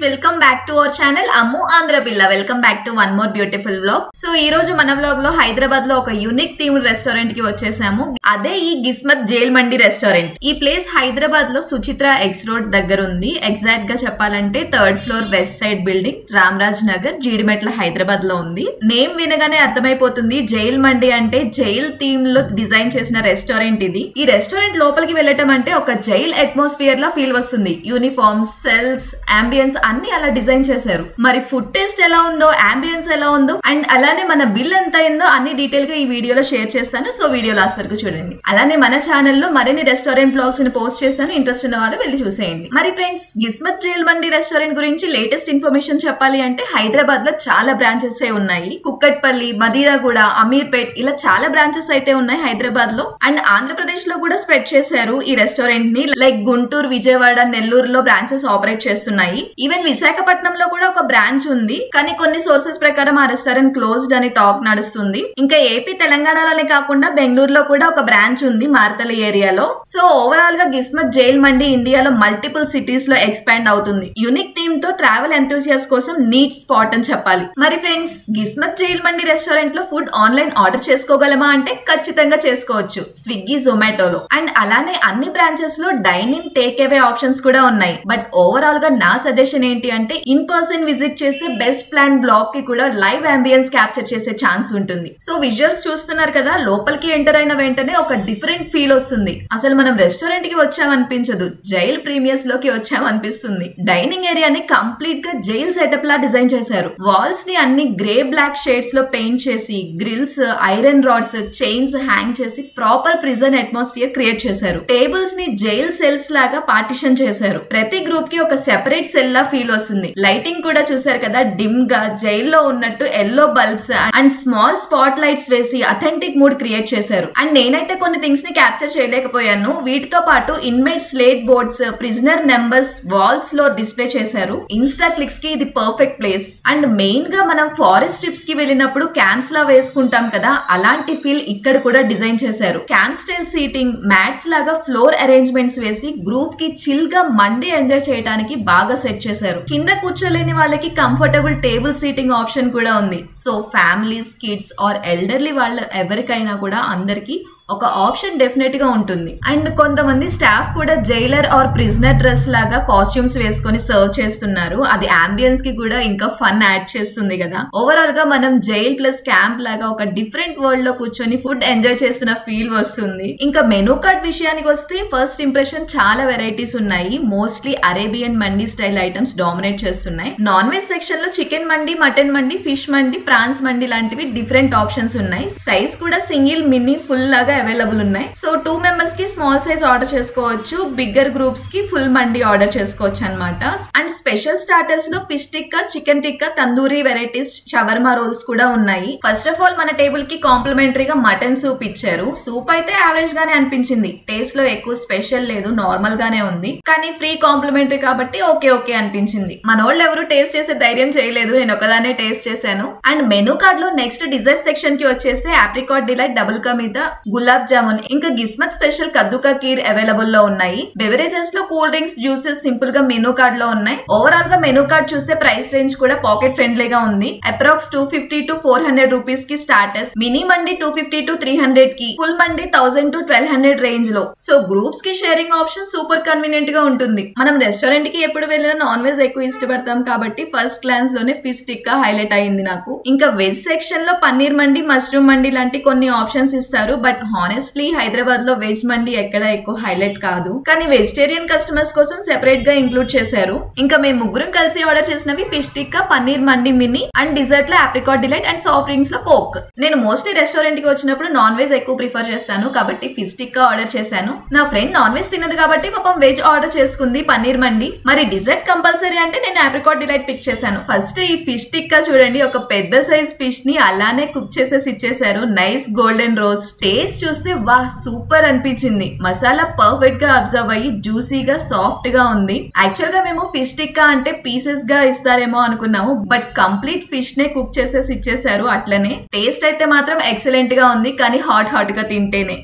Welcome back to our channel Ammu Andhra Pilla. Welcome back to one more beautiful vlog. So ఈ రోజు మన vlog లో హైదరాబాద్ లో ఒక యూనిక్ థీమ్డ్ రెస్టారెంట్ కి వచ్చేసాము. అదే ఈ గిస్మత్ జైల్ మండి రెస్టారెంట్. ఈ ప్లేస్ హైదరాబాద్ లో సుచిత్ర ఎక్స్ రోడ్ దగ్గర ఉంది. ఎగ్జాక్ట్ గా చెప్పాలంటే 3rd floor west side building, Ramraj Nagar, Jeedimetla, Hyderabad లో ఉంది. నేమ్ వినగానే అర్థమైపోతుంది జైల్ మండి అంటే జైల్ థీమ్ లో డిజైన్ చేసిన రెస్టారెంట్ ఇది. ఈ రెస్టారెంట్ లోపలికి వెళ్ళటం అంటే ఒక జైల్ అట్మాస్ఫియర్ లా ఫీల్ వస్తుంది. యూనిఫామ్స్, సెల్స్, అంబియన్స్ అన్ని అలా డిజైన్ చేశారు. మరి ఫుడ్ టేస్ట్ ఎలా ఉందో, అంబియన్స్ ఎలా ఉందో అండ్ అలానే మన బిల్ ఎంత అయిందో అన్ని డీటెయిల్ గా ఈ వీడియోలో షేర్ చేస్తాను. సో వీడియో లాస్ట్ వరకు చూడండి. అలానే మన ఛానల్లో మరిన్ని రెస్టారెంట్ బ్లాగ్స్ ని పోస్ట్ చేస్తాను. ఇంట్రెస్ట్ ఉన్న వాడు వెళ్ళి చూసేయండి. మరి ఫ్రెండ్స్, గిస్మత్ జైల్ మండి రెస్టారెంట్ గురించి లేటెస్ట్ ఇన్ఫర్మేషన్ చెప్పాలి అంటే హైదరాబాద్ లో చాలా బ్రాంచెస్ ఉన్నాయి. కుక్కట్పల్లి, మదీరాగూడ, అమీర్పేట్ ఇలా చాలా బ్రాంచెస్ అయితే ఉన్నాయి హైదరాబాద్ లో. అండ్ ఆంధ్రప్రదేశ్ లో కూడా స్ప్రెడ్ చేశారు ఈ రెస్టారెంట్ ని. లైక్ గుంటూరు, విజయవాడ, నెల్లూరులో బ్రాంచెస్ ఆపరేట్ చేస్తున్నాయి. ఈవెన్ విశాఖపట్నంలో కూడా ఒక బ్రాంచ్ ఉంది. కానీ కొన్ని సోర్సెస్ ప్రకారం ఆ రెస్టారెంట్ క్లోజ్డ్ అని టాక్ నడుస్తుంది. ఇంకా ఏపీ, తెలంగాణలోనే కాకుండా బెంగళూరులో కూడా ఒక బ్రాంచ్ ఉంది మార్తలి ఏరియాలో. సో ఓవరాల్ గా గిస్మత్ జైల్ మండి ఇండియాలో మల్టిపుల్ సిటీస్ లో ఎక్స్పాండ్ అవుతుంది. యూనిక్ థీమ్ తో ట్రావెల్ ఎంతూసియాస్ కోసం నీట్ స్పాట్ అని చెప్పాలి. మరి ఫ్రెండ్స్, గిస్మత్ జైల్ మండి రెస్టారెంట్ లో ఫుడ్ ఆన్లైన్ ఆర్డర్ చేసుకోగలమా అంటే ఖచ్చితంగా చేసుకోవచ్చు స్విగ్గీ, జొమాటోలో. అండ్ అలానే అన్ని బ్రాంచెస్ లో డైనింగ్, టేక్ అవే ఆప్షన్స్ కూడా ఉన్నాయి. బట్ ఓవరాల్ గా నా సజెషన్ ఏంటి అంటే ఇన్ పర్సన్ విజిట్ చేస్తే బెస్ట్ ప్లాన్ బ్లాగ్ కి కూడా లైవ్ అంబియన్స్ క్యాప్చర్ చేసే ఛాన్స్ ఉంటుంది. సో విజువల్స్ చూస్తున్నారు కదా, లోపలికి ఎంటర్ అయిన వెంటనే ఒక డిఫరెంట్ ఫీల్ వస్తుంది. అసలు మనం రెస్టారెంట్ కి వచ్చామనిపించదు, జైల్ ప్రీమియర్స్ లోకి వచ్చామనిపిస్తుంది. డైనింగ్ ఏరియాని కంప్లీట్ గా జైల్ సెటప్ లా డిజైన్ చేశారు. వాల్స్ ని అన్ని గ్రే బ్లాక్ షేడ్స్ లో పెయింట్ చేసి grills, iron rods, chains hang చేసి ప్రాపర్ ప్రిజన్ అట్మాస్ఫియర్ క్రియేట్ చేశారు. టేబుల్స్ ని జైల్ సెల్స్ లాగా పార్టిషన్ చేశారు. ప్రతి గ్రూప్ కి ఒక సెపరేట్ సెల్ లా ఫీల్ వస్తుంది. లైటింగ్ కూడా చూసారు కదా, డిమ్ గా జైల్లో ఉన్నట్టు yellow bulbs and small spot lights వేసి అథెంటిక్ మూడ్ క్రియేట్ చేశారు. అండ్ నేనైతే కొన్ని థింగ్స్ ని క్యాప్చర్ చేయలేకపోయాను. వీటితో పాటు inmate slate boards, prisoner numbers walls లో డిస్ప్లే చేశారు. ఇన్స్టా క్లిక్స్ కి ఇది పర్ఫెక్ట్ ప్లేస్. అండ్ మెయిన్ గా మనం ఫారెస్ట్ ట్రిప్స్ కి వెళ్ళినప్పుడు క్యాంప్స్ లా వేసుకుంటాం కదా, అలాంటి ఫీల్ ఇక్కడ కూడా డిజైన్ చేశారు. క్యాంప్ స్టైల్ సీటింగ్, మ్యాట్స్ లాగా ఫ్లోర్ అరేంజ్మెంట్స్ వేసి గ్రూప్ కి చిల్ గా మండి ఎంజాయ్ చేయడానికి బాగా సెట్ చేశారు. కింద కూర్చోలేని వాళ్ళకి కంఫర్టబుల్ టేబుల్ సీటింగ్ ఆప్షన్ కూడా ఉంది. So families, kids or elderly వాళ్ళు ఎవరికైనా కూడా అందరికి ఒక ఆప్షన్ డెఫినెట్ గా ఉంటుంది. అండ్ కొంతమంది స్టాఫ్ కూడా జైలర్ ఆర్ ప్రిజనర్ డ్రెస్ లాగా కాస్ట్యూమ్స్ వేసుకొని సర్వ్ చేస్తున్నారు. అది అంబియన్స్ కి కూడా ఇంకా ఫన్ యాడ్ చేస్తుంది కదా. ఓవరాల్ గా మనం జైల్ ప్లస్ క్యాంప్ లాగా ఒక డిఫరెంట్ వరల్డ్ లో కూర్చొని ఫుడ్ ఎంజాయ్ చేస్తున్న ఫీల్ వస్తుంది. ఇంకా మెనూ కార్డ్ విషయానికి వస్తే ఫస్ట్ ఇంప్రెషన్ చాలా వెరైటీస్ ఉన్నాయి. Mostly Arabian mandi style items dominate చేస్తున్నాయి. నాన్ వెజ్ సెక్షన్ లో chicken mandi, mutton mandi, fish mandi, prawns mandi లాంటివి డిఫరెంట్ ఆప్షన్స్ ఉన్నాయి. సైజ్ కూడా సింగిల్, మినీ, ఫుల్ లాగా అవైలబుల్ ఉన్నాయి. సో 2 మెంబర్స్ కి స్మాల్ సైజ్ ఆర్డర్ చేసుకోవచ్చు. బిగ్గర్ గ్రూప్స్ కి ఫుల్ మండి ఆర్డర్ చేసుకోవచ్చు అన్నమాట. అండ్ స్పెషల్ స్టార్టర్స్ లో fish tikka, chicken tikka, tandoori varieties, shawarma rolls కూడా ఉన్నాయి. ఫస్ట్ ఆఫ్ ఆల్ మన టేబుల్ కి కాంప్లిమెంటరీగా మటన్ సూప్ ఇచ్చారు. సూప్ అయితే యావరేజ్ గానే అనిపించింది. టేస్ట్ లో ఎక్కువ స్పెషల్ లేదు, నార్మల్ గానే ఉంది. కానీ ఫ్రీ కాంప్లిమెంటరీ కాబట్టి ఓకే ఓకే అనిపించింది. మన వాళ్ళు ఎవరు టేస్ట్ చేసే ధైర్యం చేయలేదు, నేను ఒకదానే టేస్ట్ చేశాను. అండ్ మెనూ కార్డ్ లో నెక్స్ట్ డిజర్ట్ సెక్షన్ కి వచ్చేసి ఆప్రికాట్ డిలైట్, డబుల్ కా మీద గులాబ్ జామున్, ఇంకా గిస్మత్ స్పెషల్ కద్దుకా కీర్ అవైలబుల్ లో ఉన్నాయి. బెవరేజెస్ లో కూల్ డ్రింక్స్, జ్యూసెస్ సింపుల్ గా మెనూ కార్డ్ లో ఉన్నాయి. ఓవరాల్ గా మెనూ కార్డ్ చూస్తే ప్రైస్ రేంజ్ కూడా పాకెట్ ఫ్రెండ్లీగా ఉంది. అప్రాక్స్ 250 to 400 రూపీస్ కి స్టార్టర్స్, మినీ మండి 250 to 300 కి, ఫుల్ మండి 1000 to 1200 రేంజ్ లో. సో గ్రూప్స్ కి షేరింగ్ ఆప్షన్ సూపర్ కన్వీనియంట్ గా ఉంటుంది. మనం రెస్టారెంట్ కి ఎప్పుడు వెళ్ళినా నాన్ వెజ్ ఎక్కువ ఇష్టపడతాం కాబట్టి ఫస్ట్ గ్లాన్స్ లోనే ఫిష్ టిక్కా హైలైట్ అయింది నాకు. ఇంకా వెజ్ సెక్షన్ లో పన్నీర్ మండి, మష్రూమ్ మండి లాంటి కొన్ని ఆప్షన్స్ ఇస్తారు. బట్ హానెస్ట్లీ హైదరాబాద్ లో వెజ్ మండి ఎక్కడ ఎక్కువ హైలైట్ కాదు. కానీ వెజిటేరియన్ కస్టమర్స్ కోసం సెపరేట్ గా ఇంక్లూడ్ చేశారు. ఇంకా మేము ముగ్గురం కలిసి ఆర్డర్ చేసినవి fish tikka, paneer mandi mini and dessert లో apricot delight and soft drinks లో కోక్. నేను మోస్ట్లీ రెస్టారెంట్ కి వచ్చినప్పుడు నాన్ వెజ్ ఎక్కువ ప్రిఫర్ చేస్తాను కాబట్టి ఫిష్ టిక్కా ఆర్డర్ చేశాను. నా ఫ్రెండ్ నాన్ వెజ్ తినదు కాబట్టి పాపం వెజ్ ఆర్డర్ చేసుకుంది, పన్నీర్ మండి. మరి డిజర్ట్ కంపల్సరీ అంటే నేను ఆప్రికాట్ డిలైట్ పిక్ చేశాను. ఫస్ట్ ఈ ఫిష్ టిక్కా చూడండి, ఒక పెద్ద సైజ్ ఫిష్ ని అలానే కుక్ చేసేసి ఇచ్చేసారు. Nice golden roast. టేస్ట్ చూస్తే వా సూపర్ అనిపించింది. మసాలా పర్ఫెక్ట్ గా అబ్జర్వ్ అయ్యి జ్యూసీగా సాఫ్ట్ గా ఉంది. యాక్చువల్ గా మేము ఫిష్ టిక్కా అంటే పీసెస్ గా ఇస్తారేమో అనుకున్నాము, బట్ కంప్లీట్ ఫిష్ నే కుక్ చేసేసి ఇచ్చేసారు. అట్లనే టేస్ట్ అయితే మాత్రం ఎక్సలెంట్ గా ఉంది, కానీ హాట్ హాట్ గా తింటేనే.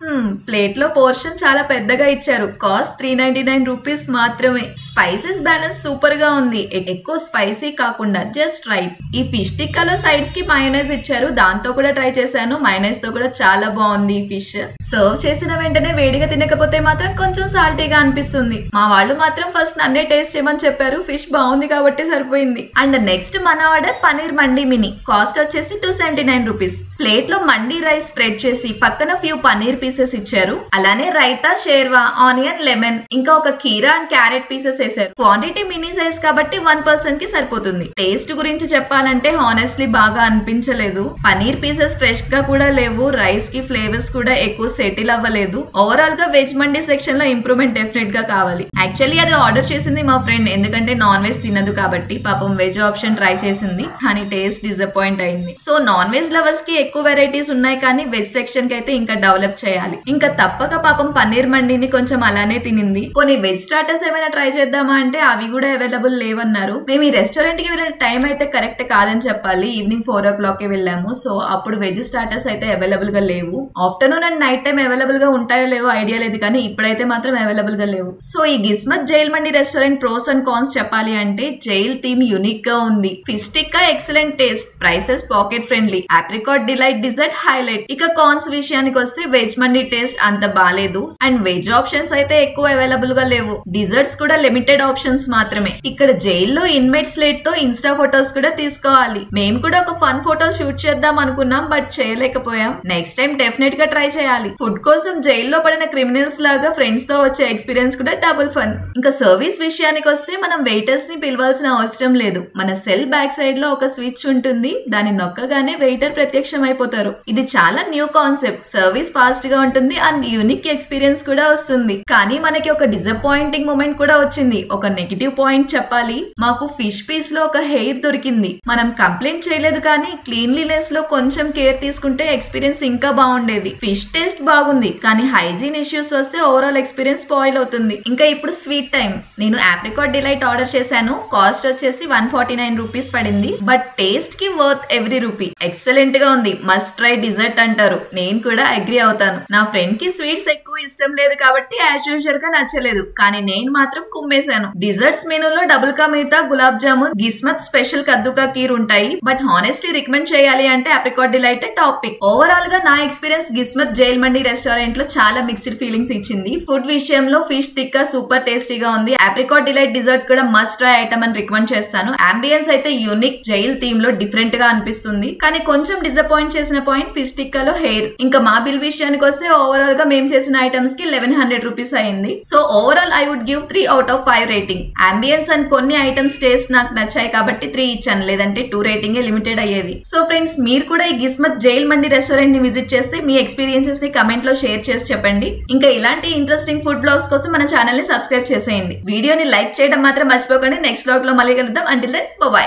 ప్లేట్ లో పోర్షన్ చాలా పెద్దగా ఇచ్చారు. కాస్ట్ 399 రూపీస్ మాత్రమే. స్పైసెస్ బ్యాలెన్స్ సూపర్ గా ఉంది, ఎక్కువ స్పైసీ కాకుండా జస్ట్ రైట్. ఈ ఫిష్ టిక్కాలో సైడ్స్ కి మయోనైజ్ ఇచ్చారు, దాంతో కూడా ట్రై చేశాను. మయోనైజ్ తో కూడా చాలా బాగుంది ఈ ఫిష్. సర్వ్ చేసిన వెంటనే వేడిగా తినకపోతే మాత్రం కొంచెం సాల్టీగా అనిపిస్తుంది. మా వాళ్ళు మాత్రం ఫస్ట్ నన్నే టేస్ట్ చేయమని చెప్పారు. ఫిష్ బాగుంది కాబట్టి సరిపోయింది. అండ్ నెక్స్ట్ మన ఆర్డర్ పనీర్ మండి మినీ. కాస్ట్ వచ్చేసి 279 రూపీస్. ప్లేట్ లో మండి రైస్ స్ప్రెడ్ చేసి పక్కన ఫ్యూ పనీర్ పీసెస్ ఇచ్చారు. అలానే రైతా, షేర్వా, ఆనియన్, లెమన్, ఇంకా ఒక కీరా అండ్ క్యారెట్ పీసెస్ వేసారు. క్వాంటిటీ మినీ సైజ్ కాబట్టి 1 పర్సన్ కి సరిపోతుంది. టేస్ట్ గురించి చెప్పాలంటే హానెస్ట్లీ బాగా అనిపించలేదు. పనీర్ పీసెస్ ఫ్రెష్ గా కూడా లేవు. రైస్ కి ఫ్లేవర్స్ కూడా ఎక్కువ సెటిల్ అవ్వలేదు. ఓవరాల్ గా వెజ్ మండి సెక్షన్ లో ఇంప్రూవ్మెంట్ డెఫినెట్ గా కావాలి. యాక్చువల్లీ అది ఆర్డర్ చేసింది మా ఫ్రెండ్, ఎందుకంటే నాన్ వెజ్ తినదు కాబట్టి. పాపం వెజ్ ఆప్షన్ ట్రై చేసింది, కానీ టేస్ట్ డిసప్పాయింట్ అయింది. సో నాన్ వెజ్ లవర్స్ కి ఎక్కువ వెరైటీస్ ఉన్నాయి, కానీ వెజ్ సెక్షన్ కి అయితే ఇంకా డెవలప్ చేయాలి. ఇంకా తప్పక పాపం పన్నీర్ మండిని కొంచెం అలానే తినింది. కొన్ని వెజ్ స్టార్టర్స్ ఏమైనా ట్రై చేద్దామా అంటే అవి కూడా అవైలబుల్ లేవన్నారు. మేము ఈ రెస్టారెంట్ కి వెళ్ళిన టైం అయితే కరెక్ట్ కాదని చెప్పాలి. ఈవినింగ్ 4 o'clock వెళ్ళాము. సో అప్పుడు వెజ్ స్టార్టర్స్ అయితే అవైలబుల్ గా లేవు. Afternoon and night time available గా ఉంటాయో లేవో ఐడియా లేదు, కానీ ఇప్పుడైతే మాత్రం అవైలబుల్ గా లేవు. సో ఈ Gismat jail mandi restaurant pros and cons చెప్పాలి అంటే జైల్ థీమ్ యూనిక్ గా ఉంది. Fish tikka excellent taste, prices pocket friendly, apricot delight dessert highlight. ఇక కాన్స్ విషయానికి వస్తే వెజ్ మండి టేస్ట్ అంత బాలేదు, అండ్ వెజ్ ఆప్షన్స్ అయితే ఎక్కువ అవైలబుల్ గా లేవు. డిజర్ట్స్ కూడా లిమిటెడ్ ఆప్షన్స్ మాత్రమే. ఇక్కడ జైల్లో ఇన్మేట్ స్లేట్ తో ఇన్స్టా ఫొటోస్ కూడా తీసుకోవాలి. మేము కూడా ఒక ఫన్ ఫోటో షూట్ చేద్దాం అనుకున్నాం, బట్ చేయలేకపోయాం. నెక్స్ట్ టైం డెఫినెట్ గా ట్రై చేయాలి. ఫుడ్ కోసం జైల్లో పడిన క్రిమినల్స్ లాగా ఫ్రెండ్స్ తో వచ్చే ఎక్స్పీరియన్స్ కూడా డబుల్ ఫన్. ఇంకా సర్వీస్ విషయానికి వస్తే మనం వెయిటర్స్ ని పిలవాల్సిన అవసరం లేదు. మన సెల్ బ్యాక్ సైడ్ లో ఒక స్విచ్ ఉంటుంది, దాన్ని నొక్కగానే వెయిటర్ ప్రత్యక్షం అయిపోతారు. ఇది చాలా న్యూ కాన్సెప్ట్. సర్వీస్ ఫాస్ట్ గా ఉంటుంది అండ్ యూనిక్ ఎక్స్పీరియన్స్ కూడా వస్తుంది. కానీ మనకి ఒక డిసప్పాయింటింగ్ మూమెంట్ కూడా వచ్చింది. ఒక నెగిటివ్ పాయింట్ చెప్పాలి, మాకు ఫిష్ పీస్ లో ఒక హెయిర్ దొరికింది. మనం కంప్లైంట్ చేయలేదు, కానీ క్లీన్లీనెస్ లో కొంచెం కేర్ తీసుకుంటే ఎక్స్పీరియన్స్ ఇంకా బాగుండేది. ఫిష్ టేస్ట్ బాగుంది, కానీ హైజీన్ ఇష్యూస్ వస్తే ఓవరాల్ ఎక్స్పీరియన్స్ స్పాయిల్ అవుతుంది. ఇంకా ఇప్పుడు స్వీట్ టైం. నేను ఆప్రికాట్ డిలైట్ ఆర్డర్ చేశాను. కాస్ట్ వచ్చేసి 149 రూపీస్ పడింది, బట్ టేస్ట్ కి వర్త్ ఎవ్రీ రూపీ. ఎక్సలెంట్ గా ఉంది. మస్ట్ ట్రై డిజర్ట్ అంటారు, నేను కూడా అగ్రి అవుతాను. నా ఫ్రెండ్ కి స్వీట్స్ ఎక్కువ ఇష్టం లేదు కాబట్టి యాజ్ యూజువల్ గా నచ్చలేదు, కానీ నేను మాత్రం కుమ్మేశాను. డిజర్ట్స్ మెనూలో డబుల్ కా మీఠా, గులాబ్ జామున్, గిస్మత్ స్పెషల్ కద్దుకా కీర్ ఉంటాయి, బట్ హానెస్ట్లీ రికమెండ్ చేయాలి అంటే ఆప్రికాట్ డిలైట్ టాపిక్. ఓవరాల్ గా నా ఎక్స్పీరియన్స్ గిస్మత్ జైల్ మండి రెస్టారెంట్ లో చాలా మిక్స్డ్ ఫీలింగ్స్ ఇచ్చింది. ఫుడ్ విషయంలో ఫిష్ టిక్కా సూపర్ టేస్టీగా ఉంది. ఆప్రికాట్ డిలైట్ డిజర్ట్ కూడా మస్ట్ ట్రై ఐటమ్ అని రికమెండ్ చేస్తాను. అంబియన్స్ అయితే యూనిక్, జైల్ థీమ్ లో డిఫరెంట్ గా అనిపిస్తుంది. కానీ కొంచెం డిసప్పాయింట్ చేసిన పాయింట్ ఫిష్ టిక్కాలో హెయిర్. ఇంకా మా బిల్ విషయానికి వస్తే ఓవరాల్ గా మేము చేసిన ఐటమ్స్ కి 1100 రూపీస్ అయింది. So overall I would give 3 out of 5 rating. Ambience and కొన్ని ఐటమ్స్ టేస్ట్ నాకు నచ్చాయి కాబట్టి 3 ఇచ్చాను, లేదంటే 2 రేటింగ్ లిమిటెడ్ అయ్యేది. సో ఫ్రెండ్స్, మీరు కూడా ఈ గిస్మత్ జైల్ మండి రెస్టారెంట్ ని విజిట్ చేస్తే మీ ఎక్స్పీరియన్సెస్ ని కమెంట్ లో షేర్ చేసి చెప్పండి. ఇంకా ఇలాంటి ఇంట్రెస్టింగ్ ఫుడ్ బ్లాగ్స్ కోసం మన ఛానల్ ని సబ్స్క్రైబ్ చేసేయండి. వీడియోని లైక్ చేయడం మాత్రం మర్చిపోకండి. నెక్స్ట్ బ్లాగ్ లో మళ్ళీ కలుద్దాం. Until then by.